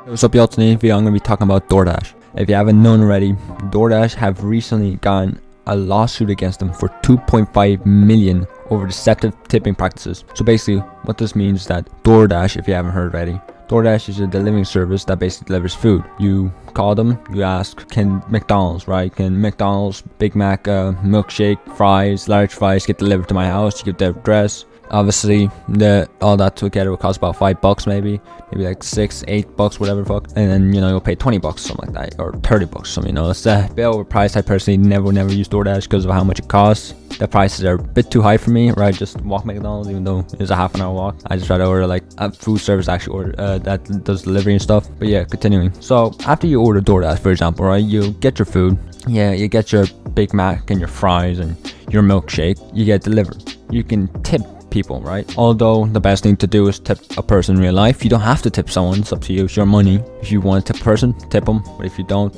What's up, y'all? Today's video I'm going to be talking about DoorDash. If you haven't known already, DoorDash have recently gotten a lawsuit against them for $2.5 million over deceptive tipping practices. So basically what this means is that DoorDash, if you haven't heard already, DoorDash is a delivering service that basically delivers food. You call them, you ask, can McDonald's, Big Mac, milkshake, fries, large fries get delivered to my house? You give the address. Obviously, all that together will cost about $5 maybe like $6-8, whatever fuck. And then, you'll pay $20, something like that, or $30, something, It's a bit overpriced. I personally never use DoorDash because of how much it costs. The prices are a bit too high for me, right? Just walk McDonald's, even though it's a half an hour walk. I just try to order like a food service that does delivery and stuff. But yeah, continuing. So after you order DoorDash, for example, right, you get your food. Yeah, you get your Big Mac and your fries and your milkshake. You get delivered. You can tip people, right? Although the best thing to do is tip a person in real life. You don't have to tip someone. It's up to you. It's your money. If you want to tip a person, tip them. But if you don't.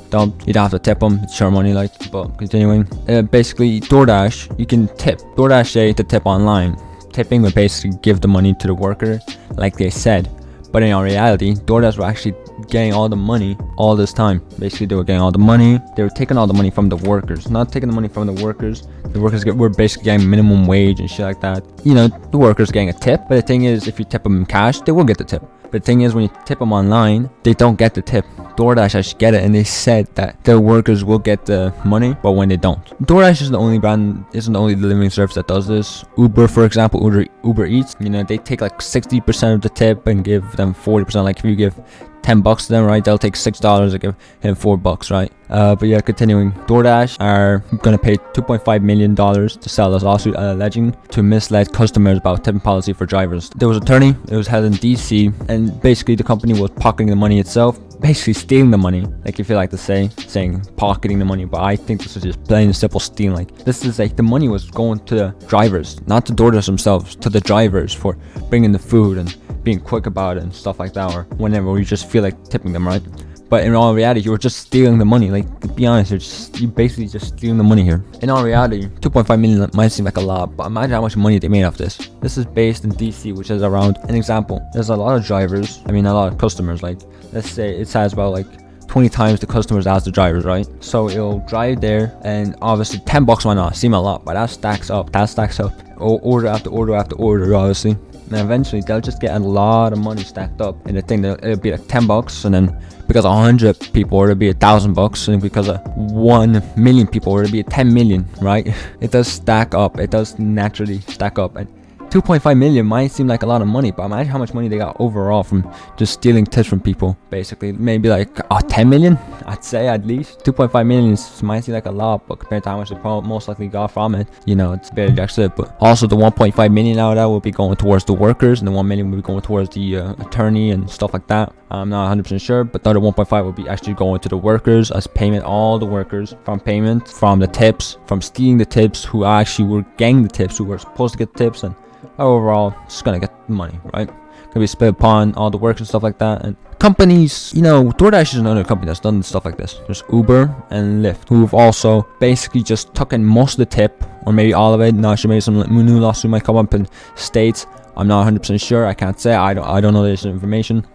You don't have to tip them. It's your money, like. But continuing, basically DoorDash, you can tip. DoorDash say to tip online. Tipping would basically give the money to the worker, like they said. But in reality, DoorDash were actually getting all the money all this time. Basically, they were getting all the money. They were taking all the money from the workers. Not taking the money from the workers. The workers were basically getting minimum wage and shit like that. The workers getting a tip. But the thing is, if you tip them in cash, they will get the tip. But the thing is, when you tip them online, they don't get the tip. DoorDash actually get it, and they said that the workers will get the money, but when they don't. DoorDash isn't the only delivering service that does this. Uber, for example, Uber Eats, they take like 60% of the tip and give them 40%. Like if you give $10 to them, right, they'll take $6 and give him $4, right? But yeah, continuing, DoorDash are gonna pay $2.5 million to settle this lawsuit, alleging to misled customers about tipping policy for drivers. There was an attorney. It was held in DC, and basically the company was pocketing the money itself, basically stealing the money, like if you like to saying pocketing the money. But I think this is just plain and simple stealing. Like, this is like the money was going to the drivers, not to DoorDash themselves, to the drivers for bringing the food and being quick about it and stuff like that, or whenever you just feel like tipping them, right? But in all reality, you were just stealing the money. Like, to be honest, you're basically just stealing the money here. In all reality, 2.5 million might seem like a lot, but imagine how much money they made off this. This is based in DC, which is around, an example, there's a lot of drivers, a lot of customers. Like, let's say it has about like 20 times the customers as the drivers, right? So it'll drive there, and obviously $10 might not seem a lot, but that stacks up. Order after order after order, obviously. And eventually they'll just get a lot of money stacked up. And the thing, it'll be like $10, and then because 100 people, it'll be $1,000, and because of 1 million people, it'll be 10 million, right? It does stack up. It does naturally stack up. And 2.5 million might seem like a lot of money, but imagine how much money they got overall from just stealing tips from people. Basically, maybe like 10 million, I'd say, at least. 2.5 million might seem like a lot, but compared to how much they most likely got from it, it's very expensive. But also the 1.5 million out of that will be going towards the workers, and the 1 million will be going towards the attorney and stuff like that. I'm not 100% sure, but the other 1.5 will be actually going to the workers as payment. All the workers from payment, from the tips, from stealing the tips, who actually were getting the tips, who were supposed to get tips, and overall just gonna get money, right? Gonna be split upon all the workers and stuff like that. And companies, DoorDash is another company that's done stuff like this. There's Uber and Lyft, who've also basically just taken most of the tip, or maybe all of it. Not sure, maybe some new lawsuit might come up in states. I'm not 100% sure. I can't say. I don't know this information.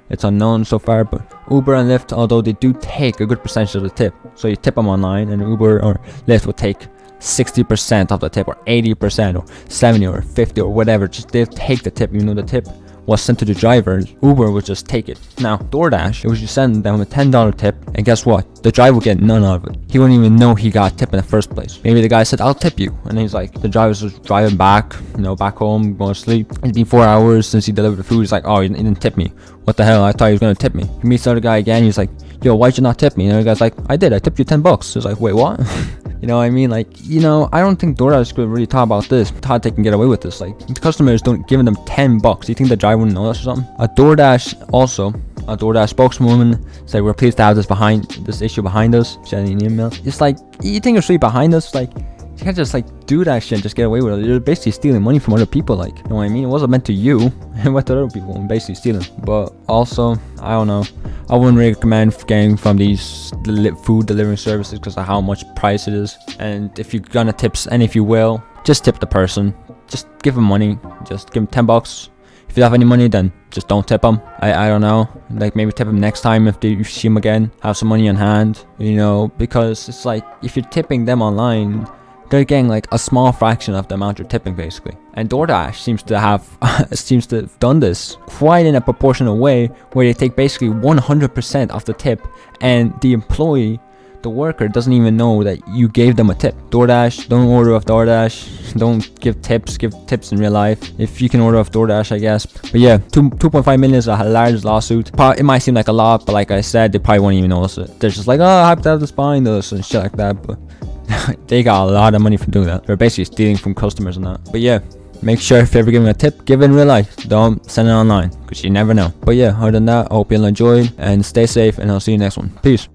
It's unknown so far. But Uber and Lyft, although they do take a good percentage of the tip, so you tip them online, and Uber or Lyft will take 60% of the tip, or 80%, or 70, or 50, or whatever. Just they'll take the tip. The tip was sent to the driver. Uber would just take it. Now DoorDash, it was just send them a $10 tip, and guess what? The driver would get none of it. He wouldn't even know he got a tip in the first place. Maybe the guy said, "I'll tip you," and he's like, the driver's just driving back, back home, going to sleep. It's been 4 hours since he delivered the food. He's like, "Oh, he didn't tip me. What the hell? I thought he was gonna tip me." He meets the other guy again. He's like, "Yo, why'd you not tip me?" And the guy's like, "I did. I tipped you $10." He's like, "Wait, what?" You know what I mean? Like, I don't think DoorDash could really talk about this. Thought they can get away with this. Like, the customers don't giving them $10. You think the driver wouldn't know this or something? A DoorDash spokeswoman said, "We're pleased to have this issue behind us." She had an email. It's like, you think it's really behind us? Like, you can't just do that shit and just get away with it. You're basically stealing money from other people. Like, you know what I mean? It wasn't meant to you. It went to other people and basically stealing. But also, I don't know. I wouldn't recommend getting from these food delivering services because of how much price it is. And if you're gonna tip, and if you will, just tip the person. Just give them money. Just give them $10. If you have any money, then just don't tip them. I don't know, like maybe tip them next time if you see them again. Have some money on hand, you know, because it's like if you're tipping them online, they're getting like a small fraction of the amount you're tipping basically. And DoorDash seems to have done this quite in a proportional way, where they take basically 100% of the tip, and the employee, the worker, doesn't even know that you gave them a tip. DoorDash, don't order off DoorDash. Don't give tips. Give tips in real life. If you can order off DoorDash, I guess. But yeah, 2.5 million is a large lawsuit. It might seem like a lot, but like I said, they probably won't even notice it. They're just like, oh, hypotheticals behind us and shit like that. But they got a lot of money for doing that. They're basically stealing from customers and that. But yeah, make sure if you're ever giving a tip, give it in real life. Don't send it online, because you never know. But yeah, other than that, I hope you'll enjoy and stay safe, and I'll see you next one. Peace.